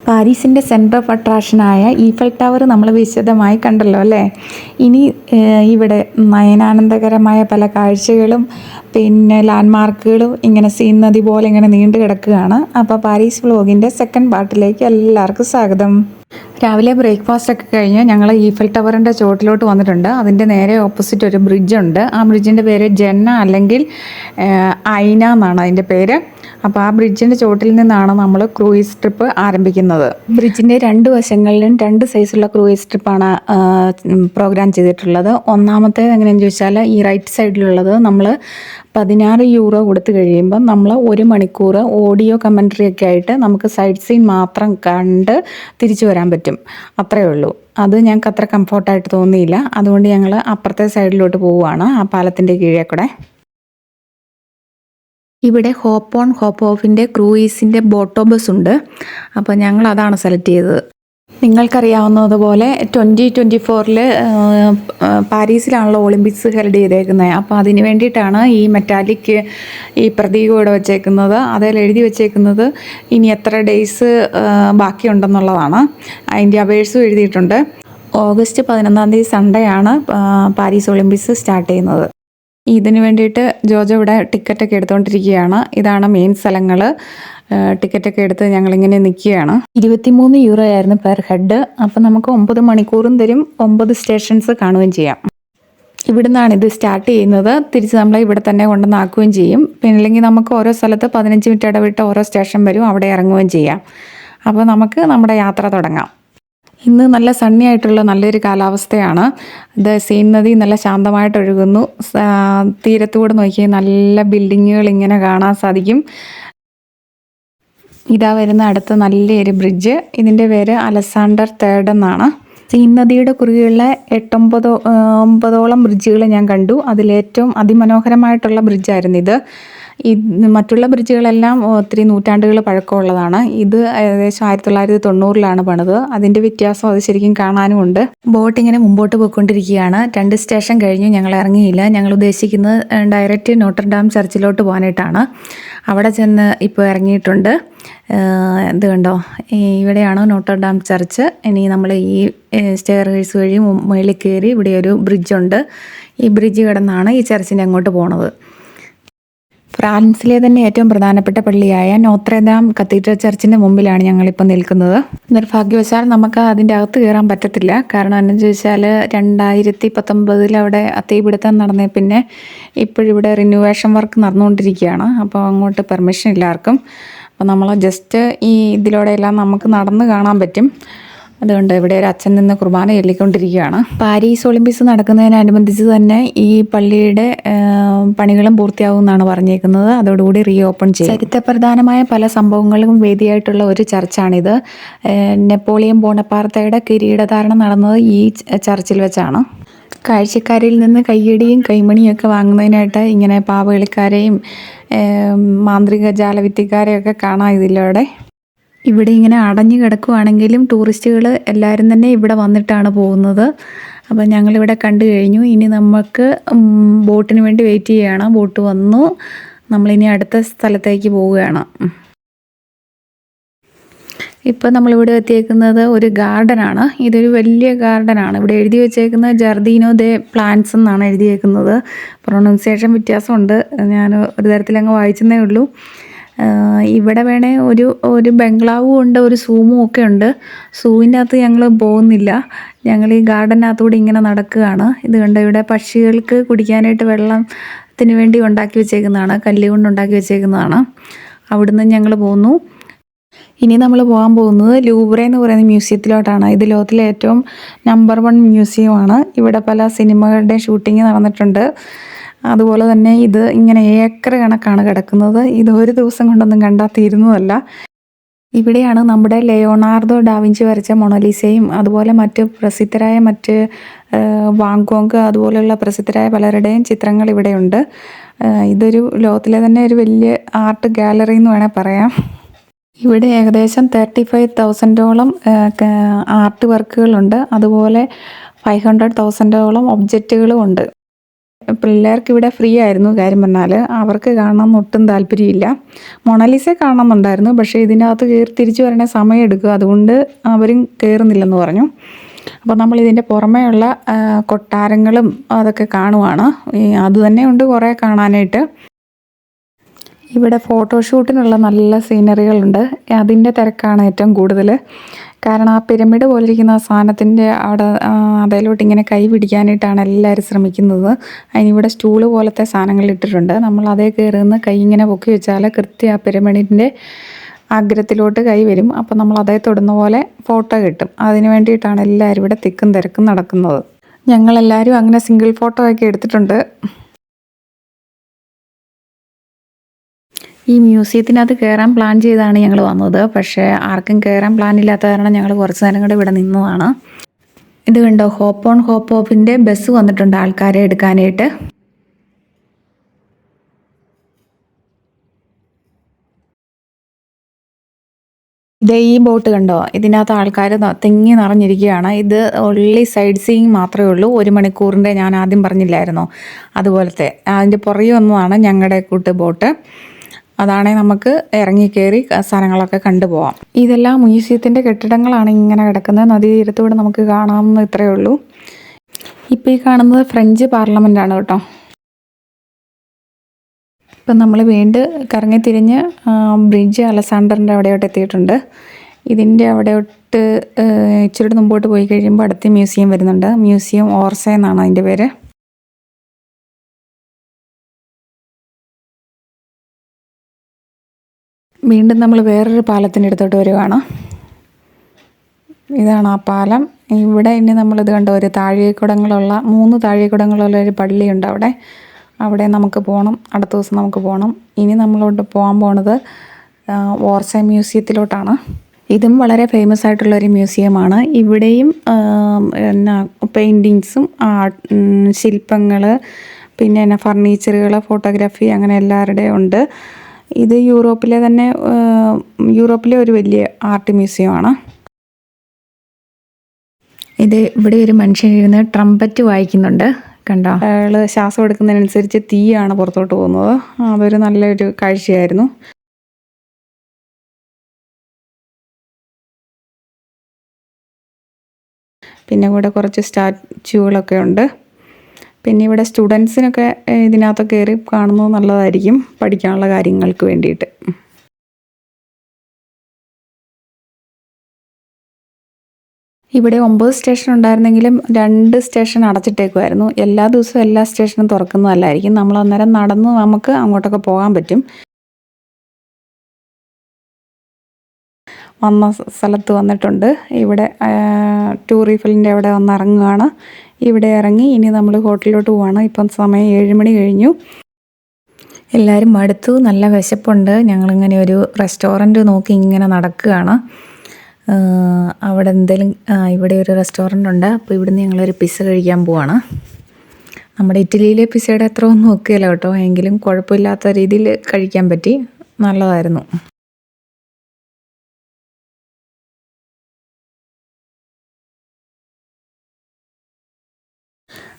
പാരീസിൻ്റെ centre of അട്രാക്ഷനായ Eiffel tower നമ്മൾ വിശദമായി കണ്ടല്ലോ അല്ലേ. ഇനി ഇവിടെ നയനാനന്ദകരമായ പല കാഴ്ചകളും പിന്നെ ലാൻഡ്മാർക്കുകളും ഇങ്ങനെ സീൻ നദി പോലെ ഇങ്ങനെ നീണ്ടു കിടക്കുകയാണ്. അപ്പോൾ പാരീസ് വ്ലോഗിൻ്റെ സെക്കൻഡ് പാർട്ടിലേക്ക് എല്ലാവർക്കും സ്വാഗതം. രാവിലെ ബ്രേക്ക്ഫാസ്റ്റ് ഒക്കെ കഴിഞ്ഞ് ഞങ്ങൾ ഈഫൽ ടവറിൻ്റെ ചോട്ടിലോട്ട് വന്നിട്ടുണ്ട്. അതിൻ്റെ നേരെ ഓപ്പോസിറ്റ് ഒരു ബ്രിഡ്ജുണ്ട്. ആ ബ്രിഡ്ജിൻ്റെ പേര് ജന്ന അല്ലെങ്കിൽ ഐന എന്നാണ് അതിൻ്റെ പേര്. അപ്പോൾ ആ ബ്രിഡ്ജിൻ്റെ ചോട്ടിൽ നിന്നാണ് നമ്മൾ ക്രൂയിസ് ട്രിപ്പ് ആരംഭിക്കുന്നത്. ബ്രിഡ്ജിൻ്റെ രണ്ട് വശങ്ങളിലും രണ്ട് സൈസുള്ള ക്രൂയിസ് ട്രിപ്പാണ് പ്രോഗ്രാം ചെയ്തിട്ടുള്ളത്. ഒന്നാമത്തേത് എങ്ങനെയാണെന്ന് ചോദിച്ചാൽ ഈ റൈറ്റ് സൈഡിലുള്ളത് നമ്മൾ 16 യൂറോ കൊടുത്തു കഴിയുമ്പം നമ്മൾ 1 മണിക്കൂർ ഓഡിയോ കമൻട്രി ഒക്കെ ആയിട്ട് നമുക്ക് സൈഡ് സീൻ മാത്രം കണ്ട് തിരിച്ചു വരാൻ പറ്റും. അത്രയേ ഉള്ളൂ. അത് ഞങ്ങൾക്ക് അത്ര കംഫർട്ടായിട്ട് തോന്നിയില്ല. അതുകൊണ്ട് ഞങ്ങൾ അപ്പുറത്തെ സൈഡിലോട്ട് പോവുകയാണ്, ആ പാലത്തിൻ്റെ കീഴേ കൂടെ. ഇവിടെ ഹോപ്പ് ഓൺ ഹോപ്പ് ഓഫിൻ്റെ ക്രൂയിസിൻ്റെ ബോട്ടോ ബസ് ഉണ്ട്. അപ്പോൾ ഞങ്ങൾ അതാണ് സെലക്ട് ചെയ്തത്. നിങ്ങൾക്കറിയാവുന്നതുപോലെ 2024 പാരീസിലാണല്ലോ ഒളിമ്പിക്സ് ഹെൽഡ് ചെയ്തേക്കുന്നത്. അപ്പോൾ അതിന് വേണ്ടിയിട്ടാണ് ഈ മെറ്റാലിക് ഈ പ്രതീകം ഇവിടെ വെച്ചേക്കുന്നത്. അതിൽ എഴുതി വെച്ചേക്കുന്നത് ഇനി എത്ര ഡേയ്സ് ബാക്കിയുണ്ടെന്നുള്ളതാണ്. അതിൻ്റെ അവേഴ്സും എഴുതിയിട്ടുണ്ട്. ഓഗസ്റ്റ് 11 സൺഡേ ആണ് പാരീസ് ഒളിമ്പിക്സ് സ്റ്റാർട്ട് ചെയ്യുന്നത്. ഇതിന് വേണ്ടിയിട്ട് ജോജോ ഇവിടെ ടിക്കറ്റൊക്കെ എടുത്തുകൊണ്ടിരിക്കുകയാണ്. ഇതാണ് മെയിൻ സ്ഥലങ്ങൾ. ടിക്കറ്റൊക്കെ എടുത്ത് ഞങ്ങളിങ്ങനെ നിൽക്കുകയാണ്. 23 യൂറോ ആയിരുന്നു പെർ ഹെഡ്. അപ്പം നമുക്ക് 9 മണിക്കൂറും തരും, 9 സ്റ്റേഷൻസ് കാണുകയും ചെയ്യാം. ഇവിടുന്നാണ് ഇത് സ്റ്റാർട്ട് ചെയ്യുന്നത്. തിരിച്ച് നമ്മളെ ഇവിടെ തന്നെ കൊണ്ടുവന്നാക്കുകയും ചെയ്യും. പിന്നെ അല്ലെങ്കിൽ നമുക്ക് ഓരോ സ്ഥലത്ത് 15 മിനിറ്റ് ഇടവിട്ട് ഓരോ സ്റ്റേഷൻ വരും, അവിടെ ഇറങ്ങുകയും ചെയ്യാം. അപ്പോൾ നമുക്ക് നമ്മുടെ യാത്ര തുടങ്ങാം. ഇന്ന് നല്ല സണ്ണി ആയിട്ടുള്ള നല്ലൊരു കാലാവസ്ഥയാണ്. ഇത് സീൻ നദി നല്ല ശാന്തമായിട്ട് ഒഴുകുന്നു. തീരത്തൂടെ നോക്കി നല്ല ബിൽഡിങ്ങുകൾ ഇങ്ങനെ കാണാൻ സാധിക്കും. ഇതാ വരുന്ന അടുത്ത നല്ലൊരു ബ്രിഡ്ജ്. ഇതിൻ്റെ പേര് അലക്സാണ്ടർ തേർഡ് എന്നാണ്. സീൻ നദിയുടെ കുറുകെയുള്ള 8-9 ബ്രിഡ്ജുകൾ ഞാൻ കണ്ടു. അതിലേറ്റവും അതിമനോഹരമായിട്ടുള്ള ബ്രിഡ്ജായിരുന്നു ഇത്. മറ്റുള്ള ബ്രിഡ്ജുകളെല്ലാം ഒത്തിരി നൂറ്റാണ്ടുകൾ പഴക്കമുള്ളതാണ്. ഇത് ഏകദേശം 1990 പണിത്. അതിൻ്റെ വ്യത്യാസം അത് ശരിക്കും കാണാനും ഉണ്ട്. ബോട്ട് ഇങ്ങനെ മുമ്പോട്ട് പോയിക്കൊണ്ടിരിക്കുകയാണ്. 2 സ്റ്റേഷൻ കഴിഞ്ഞു ഞങ്ങൾ ഇറങ്ങിയില്ല. ഞങ്ങൾ ഉദ്ദേശിക്കുന്നത് ഡയറക്റ്റ് നോട്ടർഡാം ചർച്ചിലോട്ട് പോകാനായിട്ടാണ്. അവിടെ ചെന്ന് ഇപ്പോൾ ഇറങ്ങിയിട്ടുണ്ട്. ഇത് കണ്ടോ, ഇവിടെയാണ് നോട്ടർഡാം ചർച്ച്. ഇനി നമ്മൾ ഈ സ്റ്റെയർവേഴ്സ് വഴി മുകളിൽ കയറി ഇവിടെ ഒരു ബ്രിഡ്ജുണ്ട്. ഈ ബ്രിഡ്ജ് കിടന്നാണ് ഈ ചർച്ചിൻ്റെ അങ്ങോട്ട് പോണത്. ഫ്രാൻസിലെ തന്നെ ഏറ്റവും പ്രധാനപ്പെട്ട പള്ളിയായ നോത്രദാം കത്തീഡ്രൽ ചർച്ചിൻ്റെ മുമ്പിലാണ് ഞങ്ങളിപ്പോൾ നിൽക്കുന്നത്. നിർഭാഗ്യവശാൽ നമുക്ക് അതിൻ്റെ അകത്ത് കയറാൻ പറ്റത്തില്ല. കാരണം എന്താണെന്ന് ചോദിച്ചാൽ 2019 അവിടെ തീപിടുത്തം നടന്നേ പിന്നെ ഇപ്പോഴിവിടെ റിനോവേഷൻ വർക്ക് നടന്നുകൊണ്ടിരിക്കുകയാണ്. അപ്പോൾ അങ്ങോട്ട് പെർമിഷൻ ഇല്ല ആർക്കും. അപ്പോൾ നമ്മൾ ജസ്റ്റ് ഈ ഇതിലൂടെയെല്ലാം നമുക്ക് നടന്ന് കാണാൻ പറ്റും. അതുകൊണ്ട് ഇവിടെ ഒരു അച്ഛൻ നിന്ന് കുർബാന ചൊല്ലിക്കൊണ്ടിരിക്കുകയാണ്. പാരീസ് ഒളിമ്പിക്സ് നടക്കുന്നതിനനുബന്ധിച്ച് തന്നെ ഈ പള്ളിയുടെ പണികളും പൂർത്തിയാവും എന്നാണ് പറഞ്ഞേക്കുന്നത്. അതോടുകൂടി റീ ഓപ്പൺ ചെയ്യും. ചരിത്രപ്രധാനമായ പല സംഭവങ്ങളും വേദിയായിട്ടുള്ള ഒരു ചർച്ചാണിത്. നെപ്പോളിയൻ ബോണപ്പാർത്തയുടെ കിരീടധാരണം നടന്നത് ഈ ചർച്ചിൽ വെച്ചാണ്. കാഴ്ചക്കാരിൽ നിന്ന് കയ്യടിയും കൈമണിയും ഒക്കെ വാങ്ങുന്നതിനായിട്ട് ഇങ്ങനെ പാവകളിക്കാരെയും മാന്ത്രിക ജാലവിദ്യക്കാരെയൊക്കെ കാണാം ഇതിലൂടെ. ഇവിടെ ഇങ്ങനെ അടഞ്ഞു കിടക്കുകയാണെങ്കിലും ടൂറിസ്റ്റുകൾ എല്ലാവരും തന്നെ ഇവിടെ വന്നിട്ടാണ് പോകുന്നത്. അപ്പോൾ ഞങ്ങളിവിടെ കണ്ടു കഴിഞ്ഞു. ഇനി നമുക്ക് ബോട്ടിന് വേണ്ടി വെയിറ്റ് ചെയ്യുകയാണ്. ബോട്ട് വന്നു. നമ്മളിനി അടുത്ത സ്ഥലത്തേക്ക് പോവുകയാണ്. ഇപ്പോൾ നമ്മളിവിടെ എത്തിയേക്കുന്നത് ഒരു ഗാർഡനാണ്. ഇതൊരു വലിയ ഗാർഡനാണ്. ഇവിടെ എഴുതി വെച്ചേക്കുന്നത് ജർദീനോ ദേ പ്ലാന്റ്സ് എന്നാണ് എഴുതിയേക്കുന്നത്. പ്രൊണൗൺസിയേഷൻ വ്യത്യാസമുണ്ട്. ഞാൻ ഒരു തരത്തിലങ്ങ് വായിച്ചെന്നേ ഉള്ളൂ. ഇവിടെ വേണേ ഒരു ബംഗ്ലാവും ഉണ്ട്, ഒരു സൂമും ഒക്കെ ഉണ്ട്. സൂവിൻ്റെ അകത്ത് ഞങ്ങൾ പോകുന്നില്ല. ഞങ്ങൾ ഈ ഗാർഡനകത്തൂടെ ഇങ്ങനെ നടക്കുകയാണ്. ഇത് കണ്ട് ഇവിടെ പക്ഷികൾക്ക് കുടിക്കാനായിട്ട് വെള്ളത്തിന് വേണ്ടി ഉണ്ടാക്കി വെച്ചേക്കുന്നതാണ്. കല്ല് കൊണ്ട് ഉണ്ടാക്കി വെച്ചേക്കുന്നതാണ്. അവിടുന്ന് ഞങ്ങൾ പോന്നു. ഇനി നമ്മൾ പോകാൻ പോകുന്നത് ലൂവ്രെ എന്ന് പറയുന്ന മ്യൂസിയത്തിലോട്ടാണ്. ഇത് ലോകത്തിലെ ഏറ്റവും നമ്പർ 1 മ്യൂസിയമാണ്. ഇവിടെ പല സിനിമകളുടെ ഷൂട്ടിങ് നടന്നിട്ടുണ്ട്. അതുപോലെ തന്നെ ഇത് ഇങ്ങനെ ഏക്കർ കണക്കാണ് കിടക്കുന്നത്. ഇത് ഒരു ദിവസം കൊണ്ടൊന്നും കണ്ടാൽ തീരുന്നതല്ല. ഇവിടെയാണ് നമ്മുടെ ലിയോണാർഡോ ഡാവിഞ്ചി വരച്ച മൊണാലിസയും അതുപോലെ മറ്റ് പ്രസിദ്ധരായ വാങ്കോങ് അതുപോലെയുള്ള പ്രസിദ്ധരായ പലരുടെയും ചിത്രങ്ങൾ ഇവിടെയുണ്ട്. ഇതൊരു ലോകത്തിലെ തന്നെ ഒരു വലിയ ആർട്ട് ഗാലറി എന്ന് വേണേൽ പറയാം. ഇവിടെ ഏകദേശം 35,000ഓളം ആർട്ട് വർക്കുകളുണ്ട്. അതുപോലെ 500,000ഓളം ഒബ്ജക്റ്റുകളും ഉണ്ട്. പിള്ളേർക്ക് ഇവിടെ ഫ്രീ ആയിരുന്നു. കാര്യം പറഞ്ഞാൽ അവർക്ക് കാണാൻ ഒട്ടും താല്പര്യമില്ല. മൊണാലിസയെ കാണണമെന്നുണ്ടായിരുന്നു, പക്ഷേ ഇതിനകത്ത് കയറി തിരിച്ചു വരണേ സമയം എടുക്കും, അതുകൊണ്ട് അവരും കയറുന്നില്ലെന്ന് പറഞ്ഞു. അപ്പോൾ നമ്മൾ ഇതിൻ്റെ പുറമേയുള്ള കൊട്ടാരങ്ങളും അതൊക്കെ കാണുവാണ്. അത് തന്നെ ഉണ്ട് കുറേ കാണാനായിട്ട്. ഇവിടെ ഫോട്ടോഷൂട്ടിനുള്ള നല്ല സീനറികളുണ്ട്. അതിൻ്റെ തിരക്കാണ് ഏറ്റവും കൂടുതൽ. കാരണം ആ പിരമിഡ് പോലിരിക്കുന്ന ആ സാധനത്തിൻ്റെ അവിടെ അതിലോട്ട് ഇങ്ങനെ കൈ പിടിക്കാനായിട്ടാണ് എല്ലാവരും ശ്രമിക്കുന്നത്. അതിനിവിടെ സ്റ്റൂള് പോലത്തെ സാധനങ്ങൾ ഇട്ടിട്ടുണ്ട്. നമ്മൾ അതേ കയറി നിന്ന് കൈ ഇങ്ങനെ പൊക്കി വെച്ചാൽ കൃത്യം ആ പിരമിഡിൻ്റെ അഗ്രത്തിലോട്ട് കൈ വരും. അപ്പോൾ നമ്മൾ അതേ തൊടുന്ന പോലെ ഫോട്ടോ കിട്ടും. അതിന് വേണ്ടിയിട്ടാണ് എല്ലാവരും ഇവിടെ തിക്കും തിരക്കും നടക്കുന്നത്. ഞങ്ങളെല്ലാവരും അങ്ങനെ സിംഗിൾ ഫോട്ടോ ഒക്കെ എടുത്തിട്ടുണ്ട്. ഈ മ്യൂസിയത്തിനകത്ത് കയറാൻ പ്ലാൻ ചെയ്താണ് ഞങ്ങൾ വന്നത്. പക്ഷേ ആർക്കും കയറാൻ പ്ലാൻ ഇല്ലാത്ത കാരണം ഞങ്ങൾ കുറച്ച് നേരം കൂടെ ഇവിടെ നിന്നതാണ്. ഇത് കണ്ടോ, ഹോപ്പ് ഓൺ ഹോപ്പ് ഓഫിൻ്റെ ബസ് വന്നിട്ടുണ്ട് ആൾക്കാരെ എടുക്കാനായിട്ട്. ഇതേ ഈ ബോട്ട് കണ്ടോ, ഇതിനകത്ത് ആൾക്കാർ തിങ്ങി നിറഞ്ഞിരിക്കുകയാണ്. ഇത് ഓൺലി സൈഡ് സീയിങ് മാത്രമേ ഉള്ളൂ. 1 മണിക്കൂറിൻ്റെ ഞാൻ ആദ്യം പറഞ്ഞില്ലായിരുന്നോ, അതുപോലത്തെ. അതിൻ്റെ പുറകെ വന്നതാണ് ഞങ്ങളുടെ കൂട്ട് ബോട്ട്. അതാണെങ്കിൽ നമുക്ക് ഇറങ്ങി കയറി സാധനങ്ങളൊക്കെ കണ്ടുപോകാം. ഇതെല്ലാം മ്യൂസിയത്തിൻ്റെ കെട്ടിടങ്ങളാണ് ഇങ്ങനെ കിടക്കുന്നത്. നദീതീരത്തൂടെ നമുക്ക് കാണാമെന്ന് ഇത്രയേ ഉള്ളൂ. ഇപ്പോൾ ഈ കാണുന്നത് ഫ്രഞ്ച് പാർലമെൻറ്റാണ് കേട്ടോ. ഇപ്പം നമ്മൾ വീണ്ടും കറങ്ങി തിരിഞ്ഞ് ബ്രിഡ്ജ് അലസാണ്ടറിൻ്റെ അവിടെയോട്ട് എത്തിയിട്ടുണ്ട്. ഇതിൻ്റെ അവിടെയോട്ട് ഇച്ചിരി മുമ്പോട്ട് പോയി കഴിയുമ്പോൾ അടുത്ത മ്യൂസിയം വരുന്നുണ്ട്. മ്യൂസിയം ഓർസേ എന്നാണ് അതിൻ്റെ പേര്. വീണ്ടും നമ്മൾ വേറൊരു പാലത്തിൻ്റെ അടുത്തോട്ട് വരുവാണ്. ഇതാണ് ആ പാലം. ഇവിടെ ഇനി നമ്മളിത് കണ്ട ഒരു 3 താഴേക്കുടങ്ങളുള്ള ഒരു പള്ളിയുണ്ട് അവിടെ നമുക്ക് പോകണം. അടുത്ത ദിവസം നമുക്ക് പോകണം. ഇനി നമ്മളോട്ട് പോകാൻ പോണത് ഓർസേ മ്യൂസിയത്തിലോട്ടാണ്. ഇതും വളരെ ഫേമസ് ആയിട്ടുള്ളൊരു മ്യൂസിയമാണ്. ഇവിടെയും എന്നാ പെയിൻറ്റിങ്സും ശില്പങ്ങൾ, പിന്നെ ഫർണിച്ചറുകൾ, ഫോട്ടോഗ്രാഫി, അങ്ങനെ എല്ലാവരുടെയും ഉണ്ട്. ഇത് യൂറോപ്പിലെ ഒരു വലിയ ആർട്ട് മ്യൂസിയമാണ്. ഇവിടെ ഒരു മനുഷ്യനിരുന്ന് ട്രംപറ്റ് വായിക്കുന്നുണ്ട് കണ്ടോ. അയാൾ ശ്വാസം എടുക്കുന്നതിനനുസരിച്ച് തീയാണ് പുറത്തോട്ട് പോകുന്നത്. അതൊരു നല്ലൊരു കാഴ്ചയായിരുന്നു. പിന്നെ ഇവിടെ കുറച്ച് സ്റ്റാച്യൂകളൊക്കെ ഉണ്ട്. പിന്നെ ഇവിടെ സ്റ്റുഡൻസിനൊക്കെ ഇതിനകത്ത് കയറി കാണുന്നത് നല്ലതായിരിക്കും, പഠിക്കാനുള്ള കാര്യങ്ങൾക്ക് വേണ്ടിയിട്ട്. ഇവിടെ 9 സ്റ്റേഷൻ ഉണ്ടായിരുന്നെങ്കിലും 2 സ്റ്റേഷൻ അടച്ചിട്ടേക്കുമായിരുന്നു. എല്ലാ ദിവസവും എല്ലാ സ്റ്റേഷനും തുറക്കുന്നതല്ലായിരിക്കും. നമ്മൾ അന്നേരം നടന്ന് നമുക്ക് അങ്ങോട്ടൊക്കെ പോകാൻ പറ്റും. വന്ന സ്ഥലത്ത് വന്നിട്ടുണ്ട്. ഇവിടെ ടൂറിഫലിൻ്റെ അവിടെ വന്ന് ഇറങ്ങുകയാണ്. ഇവിടെ ഇറങ്ങി ഇനി നമ്മൾ ഹോട്ടലിലോട്ട് പോവാണ്. ഇപ്പം സമയം 7 മണി കഴിഞ്ഞു. എല്ലാവരും മടുത്തു, നല്ല വിശപ്പുണ്ട്. ഞങ്ങളിങ്ങനെ ഒരു റെസ്റ്റോറൻറ്റ് നോക്കി ഇങ്ങനെ നടക്കുകയാണ്. അവിടെ ഇവിടെ ഒരു റെസ്റ്റോറൻ്റ് ഉണ്ട്. അപ്പോൾ ഇവിടുന്ന് ഞങ്ങളൊരു പിസ്സ കഴിക്കാൻ പോവാണ്. നമ്മുടെ ഇറ്റലിയിലെ പിസ്സയുടെ അത്ര ഒന്നും നോക്കുകയില്ല കേട്ടോ, എങ്കിലും കുഴപ്പമില്ലാത്ത രീതിയിൽ കഴിക്കാൻ പറ്റി, നല്ലതായിരുന്നു.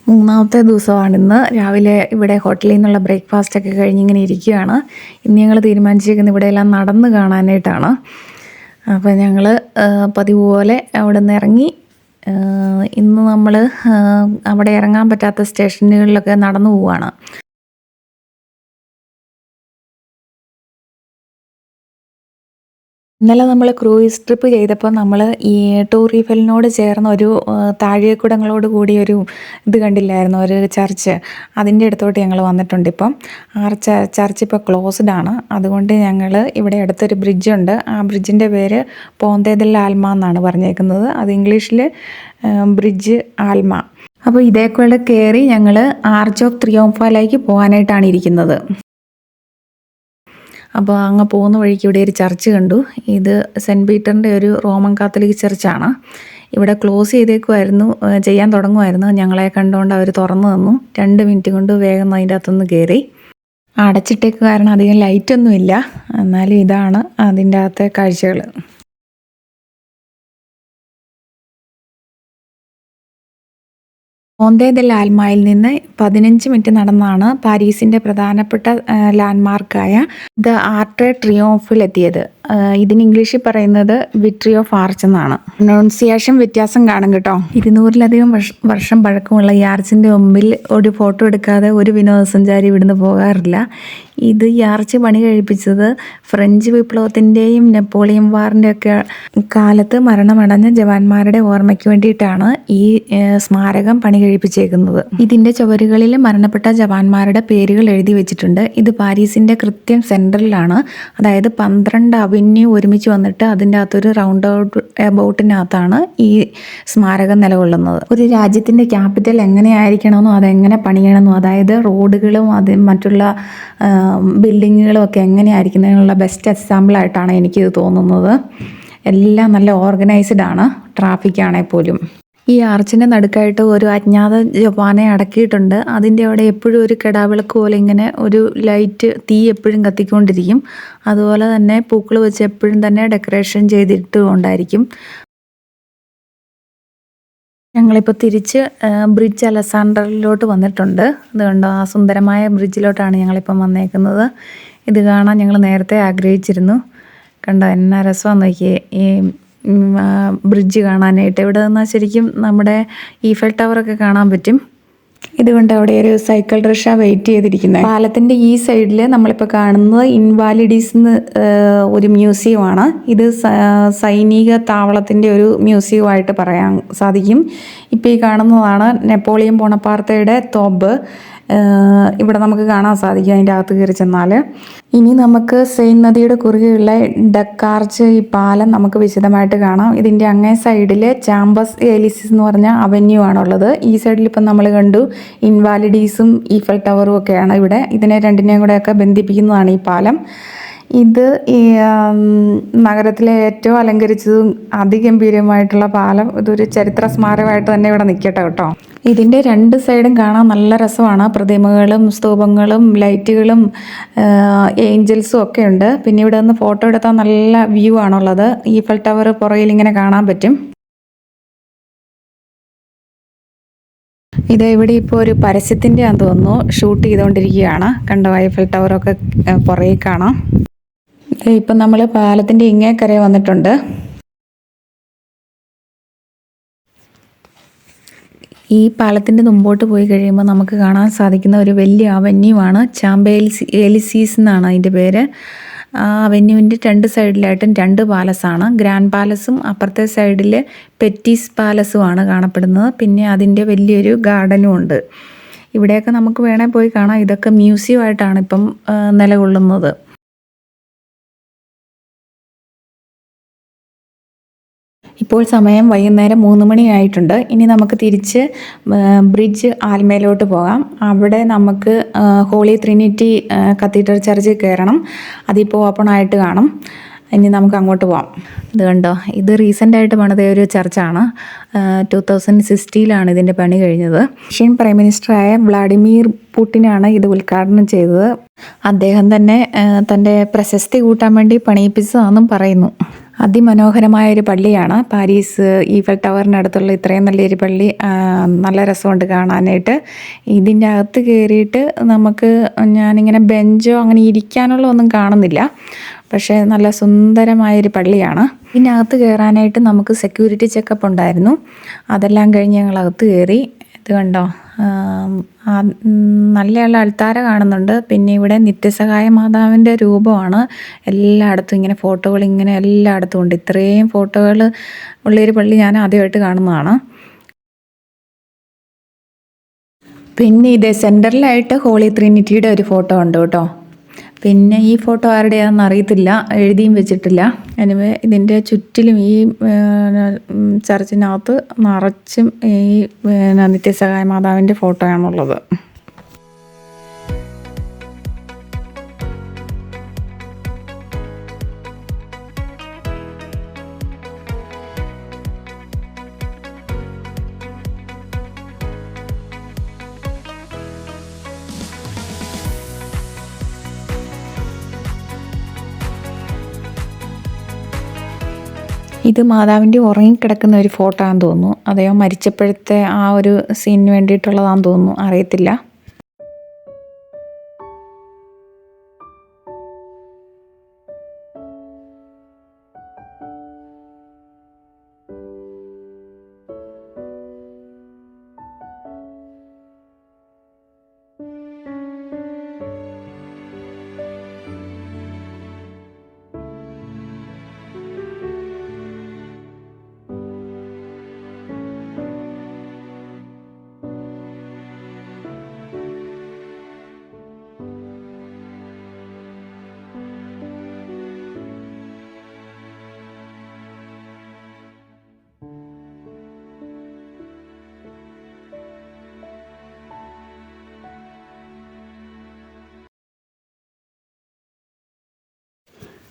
മൂന്നാമത്തെ ദിവസമാണിന്ന്. രാവിലെ ഇവിടെ ഹോട്ടലിൽ നിന്നുള്ള ബ്രേക്ക്ഫാസ്റ്റൊക്കെ കഴിഞ്ഞിങ്ങനെ ഇരിക്കുകയാണ്. ഇന്ന് ഞങ്ങൾ തീരുമാനിച്ചിരിക്കുന്നത് ഇവിടെയെല്ലാം നടന്ന് കാണാനായിട്ടാണ്. അപ്പോൾ ഞങ്ങൾ പതിവ് പോലെ അവിടെ നിന്ന് ഇറങ്ങി. ഇന്ന് നമ്മൾ അവിടെ ഇറങ്ങാൻ പറ്റാത്ത സ്റ്റേഷനുകളിലൊക്കെ നടന്നു പോവുകയാണ്. ഇന്നലെ നമ്മൾ ക്രൂയിസ് ട്രിപ്പ് ചെയ്തപ്പോൾ നമ്മൾ ഈ ടൂർ ഈഫലിനോട് ചേർന്ന ഒരു താഴേക്കുടങ്ങളോട് കൂടി ഒരു ഇത് കണ്ടില്ലായിരുന്നു, ഒരു ചർച്ച്. അതിൻ്റെ അടുത്തോട്ട് ഞങ്ങൾ വന്നിട്ടുണ്ട്. ഇപ്പം ചർച്ച് ഇപ്പോൾ ക്ലോസ്ഡ് ആണ്. അതുകൊണ്ട് ഞങ്ങൾ ഇവിടെ അടുത്തൊരു ബ്രിഡ്ജുണ്ട്. ആ ബ്രിഡ്ജിൻ്റെ പേര് പോന്തേ ദെൽ ആൽമ എന്നാണ് പറഞ്ഞേക്കുന്നത്. അത് ഇംഗ്ലീഷിൽ ബ്രിഡ്ജ് ആൽമ. അപ്പോൾ ഇതേക്കൂടെ കയറി ഞങ്ങൾ ആർച്ച് ഓഫ് ട്രിയോംഫയിലേക്ക് പോകാനായിട്ടാണ് ഇരിക്കുന്നത്. അപ്പോൾ അങ്ങ് പോകുന്ന വഴിക്ക് ഇവിടെ ഒരു ചർച്ച് കണ്ടു. ഇത് സെൻറ്റ് പീറ്ററിൻ്റെ ഒരു റോമൻ കാത്തലിക് ചർച്ചാണ്. ഇവിടെ ക്ലോസ് ചെയ്യാൻ തുടങ്ങുമായിരുന്നു. ഞങ്ങളെ കണ്ടുകൊണ്ട് അവർ തുറന്നു തന്നു. 2 മിനിറ്റ് കൊണ്ട് വേഗം അതിൻ്റെ അകത്തുനിന്ന് കയറി. അടച്ചിട്ടേക്ക് കാരണം അധികം ലൈറ്റൊന്നുമില്ല. എന്നാലും ഇതാണ് അതിൻ്റെ അകത്തെ കാഴ്ചകൾ. മോന്തേ ദെ ലാൽമായിൽ നിന്ന് 15 മിനിറ്റ് നടന്നാണ് പാരീസിൻ്റെ പ്രധാനപ്പെട്ട ലാൻഡ്മാർക്കായ ദ ആർട്ട് ട്രിയോംഫിലെത്തിയത്. ഇതിന് ഇംഗ്ലീഷിൽ പറയുന്നത് വിട്രി ഓഫ് ആർച്ച് എന്നാണ്. പ്രൊനൗൺസിയേഷൻ വ്യത്യാസം കാണും കേട്ടോ. 200-ലധികം വർഷം പഴക്കമുള്ള ഈ ആർച്ചിൻ്റെ മുമ്പിൽ ഒരു ഫോട്ടോ എടുക്കാതെ ഒരു വിനോദസഞ്ചാരി ഇവിടുന്ന് പോകാറില്ല. ഈ ആർച്ച് പണി കഴിപ്പിച്ചത് ഫ്രഞ്ച് വിപ്ലവത്തിൻ്റെയും നെപ്പോളിയൻ വാറിൻ്റെ ഒക്കെ കാലത്ത് മരണമടഞ്ഞ ജവാന്മാരുടെ ഓർമ്മയ്ക്ക് വേണ്ടിയിട്ടാണ് ഈ സ്മാരകം പണി കഴിപ്പിച്ചേക്കുന്നത്. ഇതിൻ്റെ ചുവരുകളിൽ മരണപ്പെട്ട ജവാന്മാരുടെ പേരുകൾ എഴുതി വെച്ചിട്ടുണ്ട്. ഇത് പാരീസിൻ്റെ കൃത്യം സെൻട്രലിലാണ്. അതായത് 12 അവന്യൂ ഒരുമിച്ച് വന്നിട്ട് അതിൻ്റെ അകത്തൊരു റൗണ്ട് അബൌട്ടിനകത്താണ് ഈ സ്മാരകം നിലകൊള്ളുന്നത്. ഒരു രാജ്യത്തിൻ്റെ ക്യാപിറ്റൽ എങ്ങനെയായിരിക്കണമെന്നോ അതെങ്ങനെ പണിയണമെന്നോ, അതായത് റോഡുകളും മറ്റുള്ള ബിൽഡിങ്ങുകളും ഒക്കെ എങ്ങനെയായിരിക്കുന്നതിനുള്ള ബെസ്റ്റ് എക്സാമ്പിളായിട്ടാണ് എനിക്കിത് തോന്നുന്നത്. എല്ലാം നല്ല ഓർഗനൈസ്ഡ് ആണ്. ട്രാഫിക് ആണെങ്കിൽ പോലും. ഈ ആർച്ചിൻ്റെ നടുക്കായിട്ട് ഒരു അജ്ഞാത ജവാനെ അടക്കിയിട്ടുണ്ട്. അതിൻ്റെ അവിടെ എപ്പോഴും ഒരു കെടാവിളക്ക് പോലെ ഇങ്ങനെ ഒരു ലൈറ്റ്, തീ എപ്പോഴും കത്തിക്കൊണ്ടിരിക്കും. അതുപോലെ തന്നെ പൂക്കൾ വെച്ച് എപ്പോഴും തന്നെ ഡെക്കറേഷൻ ചെയ്തിട്ടുകൊണ്ടായിരിക്കും. ഞങ്ങളിപ്പോൾ തിരിച്ച് ബ്രിഡ്ജ് അലസാൻഡറിലോട്ട് വന്നിട്ടുണ്ട്. അതുകൊണ്ട് ആ സുന്ദരമായ ബ്രിഡ്ജിലോട്ടാണ് ഞങ്ങളിപ്പം വന്നേക്കുന്നത്. ഇത് കാണാൻ ഞങ്ങൾ നേരത്തെ ആഗ്രഹിച്ചിരുന്നു. കണ്ടോ എന്നാ രസമാണെന്ന് നോക്കിയേ ഈ ബ്രിഡ്ജ് കാണാനായിട്ട്. ഇവിടെ നിന്നാൽ ശരിക്കും നമ്മുടെ ഈഫൽ ടവറൊക്കെ കാണാൻ പറ്റും. ഇതുകൊണ്ട് അവിടെ ഒരു സൈക്കിൾ റിക്ഷ വെയിറ്റ് ചെയ്തിരിക്കുന്നത്. പാലത്തിൻ്റെ ഈ സൈഡിൽ നമ്മളിപ്പോൾ കാണുന്നത് ഇൻവാലിഡീസ് ഒരു മ്യൂസിയമാണ്. ഇത് സൈനിക താവളത്തിൻ്റെ ഒരു മ്യൂസിയമായിട്ട് പറയാൻ സാധിക്കും. ഇപ്പോൾ ഈ കാണുന്നതാണ് നെപ്പോളിയൻ ബോണപ്പാർത്തയുടെ തോമ്പ്. ഇവിടെ നമുക്ക് കാണാൻ സാധിക്കും അതിൻ്റെ അകത്ത് കയറി ചെന്നാൽ. ഇനി നമുക്ക് സെയിൻ നദിയുടെ കുറുകെയുള്ള ഡക്കാർച്ച് ഈ പാലം നമുക്ക് വിശദമായിട്ട് കാണാം. ഇതിൻ്റെ അങ്ങേ സൈഡിൽ ചാമ്പസ് ഏലിസിസ് എന്ന് പറഞ്ഞ അവന്യൂ ആണുള്ളത്. ഈ സൈഡിൽ ഇപ്പം നമ്മൾ കണ്ടു ഇൻവാലിഡീസും ഈഫൽ ടവറും ഒക്കെയാണ് ഇവിടെ. ഇതിനെ രണ്ടിനെയും കൂടെയൊക്കെ ബന്ധിപ്പിക്കുന്നതാണ് ഈ പാലം. ഇത് ഈ നഗരത്തിലെ ഏറ്റവും അലങ്കരിച്ചതും അതിഗംഭീരമായിട്ടുള്ള പാലം. ഇതൊരു ചരിത്ര സ്മാരകമായിട്ട് തന്നെ ഇവിടെ നിൽക്കട്ടെ കേട്ടോ. ഇതിൻ്റെ രണ്ട് സൈഡും കാണാൻ നല്ല രസമാണ്. പ്രതിമകളും സ്തൂപങ്ങളും ലൈറ്റുകളും ഏഞ്ചൽസും ഒക്കെ ഉണ്ട്. പിന്നെ ഇവിടെ നിന്ന് ഫോട്ടോ എടുത്താൽ നല്ല വ്യൂ ആണുള്ളത്. ഈഫൽ ടവർ പുറകിൽ ഇങ്ങനെ കാണാൻ പറ്റും. ഇത് ഇവിടെ ഇപ്പോൾ ഒരു പരസ്യത്തിൻ്റെ ആണെന്ന് തോന്നുന്നു ഷൂട്ട് ചെയ്തുകൊണ്ടിരിക്കുകയാണ്. കണ്ടോ ഈഫൽ ടവറൊക്കെ പുറകിൽ കാണാം. ഇപ്പം നമ്മൾ പാലത്തിൻ്റെ ഇങ്ങേക്കരെ വന്നിട്ടുണ്ട്. ഈ പാലത്തിൻ്റെ മുമ്പോട്ട് പോയി കഴിയുമ്പോൾ നമുക്ക് കാണാൻ സാധിക്കുന്ന ഒരു വലിയ അവന്യൂ ആണ്. ഏലിസീസ് എന്നാണ് അതിൻ്റെ പേര്. ആ അവന്യൂവിൻ്റെ രണ്ട് സൈഡിലായിട്ടും 2 പാലസാണ്. ഗ്രാൻഡ് പാലസും അപ്പുറത്തെ സൈഡിൽ പെറ്റീസ് പാലസുമാണ് കാണപ്പെടുന്നത്. പിന്നെ അതിൻ്റെ വലിയൊരു ഗാർഡനും ഉണ്ട്. ഇവിടെയൊക്കെ നമുക്ക് വേണേൽ പോയി കാണാം. ഇതൊക്കെ മ്യൂസിയമായിട്ടാണ് ഇപ്പം നിലകൊള്ളുന്നത്. ഇപ്പോൾ സമയം വൈകുന്നേരം 3 മണിയായിട്ടുണ്ട്. ഇനി നമുക്ക് തിരിച്ച് ബ്രിഡ്ജ് ആൽമയിലോട്ട് പോകാം. അവിടെ നമുക്ക് ഹോളി ട്രിനിറ്റി കത്തീഡ്രൽ ചർച്ചിൽ കയറണം. അതിപ്പോൾ ഓപ്പൺ ആയിട്ട് കാണും. ഇനി നമുക്ക് അങ്ങോട്ട് പോകാം. ഇത് കണ്ടോ, ഇത് റീസെൻ്റായിട്ട് പണിത ഒരു ചർച്ചാണ്. 2016 ഇതിൻ്റെ പണി കഴിഞ്ഞത്. റഷ്യൻ പ്രൈം മിനിസ്റ്ററായ വ്ളാഡിമിർ പുടിനാണ് ഇത് ഉദ്ഘാടനം ചെയ്തത്. അദ്ദേഹം തന്നെ തൻ്റെ പ്രശസ്തി കൂട്ടാൻ വേണ്ടി പണിയിപ്പിച്ചതാണെന്നും പറയുന്നു. അതിമനോഹരമായൊരു പള്ളിയാണ് പാരീസ് ഈഫൽ ടവറിനടുത്തുള്ള ഇത്രയും നല്ലൊരു പള്ളി. നല്ല രസമുണ്ട് കാണാനായിട്ട്. ഇതിൻ്റെ അകത്ത് കയറിയിട്ട് നമുക്ക് ഞാനിങ്ങനെ ബെഞ്ചോ അങ്ങനെ ഇരിക്കാനുള്ള ഒന്നും കാണുന്നില്ല. പക്ഷേ നല്ല സുന്ദരമായൊരു പള്ളിയാണ്. ഇതിനകത്ത് കയറാനായിട്ട് നമുക്ക് സെക്യൂരിറ്റി ചെക്കപ്പ് ഉണ്ടായിരുന്നു. അതെല്ലാം കഴിഞ്ഞ് ഞങ്ങളകത്ത് കയറി. ഇത് കണ്ടോ, നല്ല അൾത്താര കാണുന്നുണ്ട്. പിന്നെ ഇവിടെ നിത്യസഹായ മാതാവിൻ്റെ രൂപമാണ് എല്ലായിടത്തും. ഇങ്ങനെ ഫോട്ടോകൾ ഇങ്ങനെ എല്ലായിടത്തും ഉണ്ട്. ഇത്രയും ഫോട്ടോകൾ ഉള്ളൊരു പള്ളി ഞാൻ ആദ്യമായിട്ട് കാണുന്നതാണ്. പിന്നെ ഇത് സെൻറ്ററിലായിട്ട് ഹോളി ട്രിനിറ്റിയുടെ ഒരു ഫോട്ടോ ഉണ്ട് കേട്ടോ. പിന്നെ ഈ ഫോട്ടോ ആരുടെയാണെന്ന് അറിയത്തില്ല, എഴുതിയും വെച്ചിട്ടില്ല. എനിവേ ഇതിൻ്റെ ചുറ്റിലും ഈ ചർച്ചിനകത്ത് നിറച്ചും ഈ നിത്യസഹായ മാതാവിൻ്റെ ഫോട്ടോയാണുള്ളത്. ഇത് മാതാവിൻ്റെ ഉറങ്ങിക്കിടക്കുന്ന ഒരു ഫോട്ടോ ആണെന്ന് തോന്നുന്നു. അദ്ദേഹം മരിച്ചപ്പോഴത്തെ ആ ഒരു സീനിന് വേണ്ടിയിട്ടുള്ളതാണെന്ന് തോന്നുന്നു, അറിയത്തില്ല.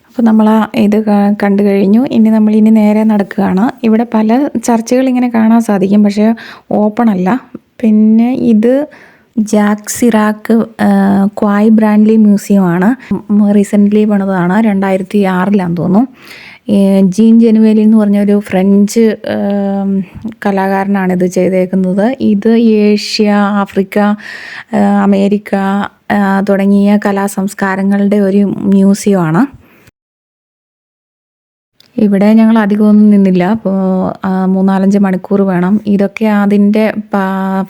അപ്പോൾ നമ്മൾ ഇത് കണ്ടു കഴിഞ്ഞു. ഇനി നേരെ നടക്കുകയാണ്. ഇവിടെ പല ചർച്ചുകൾ ഇങ്ങനെ കാണാൻ സാധിക്കും, പക്ഷേ ഓപ്പൺ അല്ല. പിന്നെ ഇത് ജാക്ക് സിറാക്ക് ക്വായ് ബ്രാൻഡ്ലി മ്യൂസിയമാണ്. റീസെൻ്റ്ലി പണിതാണ്, 2006 തോന്നുന്നു. ജീൻ ജനുവേലി എന്ന് പറഞ്ഞൊരു ഫ്രഞ്ച് കലാകാരനാണിത് ചെയ്തേക്കുന്നത്. ഇത് ഏഷ്യ, ആഫ്രിക്ക, അമേരിക്ക തുടങ്ങിയ കലാസംസ്കാരങ്ങളുടെ ഒരു മ്യൂസിയമാണ്. ഇവിടെ ഞങ്ങൾ അധികമൊന്നും നിന്നില്ല. അപ്പോൾ 3-4 മണിക്കൂർ വേണം. ഇതൊക്കെ അതിൻ്റെ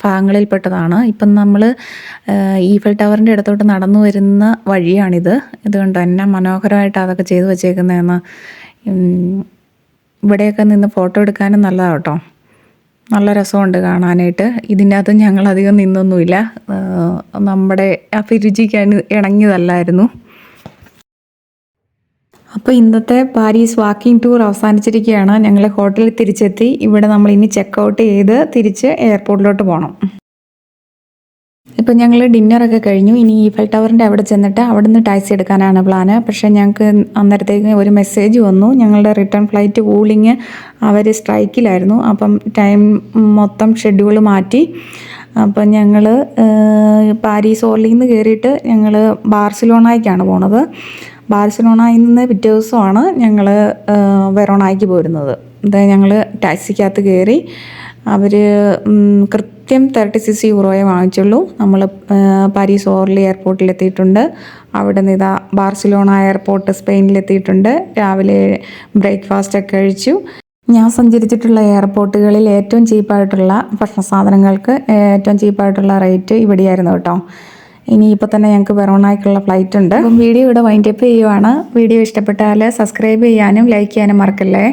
ഭാഗങ്ങളിൽപ്പെട്ടതാണ്. ഇപ്പം നമ്മൾ ഈഫൽ ടവറിൻ്റെ അടുത്തോട്ട് നടന്നു വരുന്ന വഴിയാണിത്. ഇതുകൊണ്ട് തന്നെ മനോഹരമായിട്ട് അതൊക്കെ ചെയ്തു വച്ചേക്കുന്നതെന്ന്. ഇവിടെയൊക്കെ നിന്ന് ഫോട്ടോ എടുക്കാനും നല്ലതാണ് കേട്ടോ, നല്ല രസമുണ്ട് കാണാനായിട്ട്. ഇതിൻ്റെ അകത്ത് ഞങ്ങളധികം നിന്നൊന്നുമില്ല, നമ്മുടെ അഭിരുചിക്ക് ഇണങ്ങിയതല്ലായിരുന്നു. അപ്പോൾ ഇന്നത്തെ പാരീസ് വാക്കിംഗ് ടൂർ അവസാനിച്ചിരിക്കുകയാണ്. ഞങ്ങൾ ഹോട്ടലിൽ തിരിച്ചെത്തി. ഇവിടെ നമ്മൾ ഇനി ചെക്കൗട്ട് ചെയ്ത് തിരിച്ച് എയർപോർട്ടിലോട്ട് പോകണം. ഇപ്പം ഞങ്ങൾ ഡിന്നറൊക്കെ കഴിഞ്ഞു. ഇനി ഈഫൽ ടവറിൻ്റെ അവിടെ ചെന്നിട്ട് അവിടെ നിന്ന് ടാക്സി എടുക്കാനാണ് പ്ലാന്. പക്ഷേ ഞങ്ങൾക്ക് അന്നേരത്തേക്ക് ഒരു മെസ്സേജ് വന്നു, ഞങ്ങളുടെ റിട്ടേൺ ഫ്ലൈറ്റ് വൂളിങ് അവർ സ്ട്രൈക്കിലായിരുന്നു. അപ്പം ടൈം മൊത്തം ഷെഡ്യൂൾ മാറ്റി. അപ്പം ഞങ്ങൾ പാരീസ് ഓർലിയിൽ നിന്ന് കയറിയിട്ട് ഞങ്ങൾ ബാർസിലോണയ്ക്കാണ് പോണത്. ബാർസിലോണയിൽ നിന്ന് പിറ്റേ ദിവസമാണ് ഞങ്ങൾ വെറോണയ്ക്ക് പോരുന്നത്. ഞങ്ങൾ ടാക്സിക്കകത്ത് കയറി. അവർ കൃത്യം 36 യൂറോയെ വാങ്ങിച്ചുള്ളൂ. നമ്മൾ പാരീസ് ഓർലി എയർപോർട്ടിലെത്തിയിട്ടുണ്ട്. അവിടെ നിന്ന് ഇതാ ബാർസിലോണ എയർപോർട്ട് സ്പെയിനിലെത്തിയിട്ടുണ്ട്. രാവിലെ ബ്രേക്ക്ഫാസ്റ്റൊക്കെ കഴിച്ചു. ഞാൻ സഞ്ചരിച്ചിട്ടുള്ള എയർപോർട്ടുകളിൽ ഏറ്റവും ചീപ്പായിട്ടുള്ള ഭക്ഷണ സാധനങ്ങൾക്ക് ഏറ്റവും ചീപ്പായിട്ടുള്ള റേറ്റ് ഇവിടെയായിരുന്നു കേട്ടോ. ഇനിയിപ്പോൾ തന്നെ ഞങ്ങൾക്ക് വെറോണയ്ക്കുള്ള ഫ്ലൈറ്റ് ഉണ്ട്. അപ്പം വീഡിയോ ഇവിടെ വൈൻഡപ്പ് ചെയ്യുവാണ്. വീഡിയോ ഇഷ്ടപ്പെട്ടാൽ സബ്സ്ക്രൈബ് ചെയ്യാനും ലൈക്ക് ചെയ്യാനും മറക്കല്ലേ.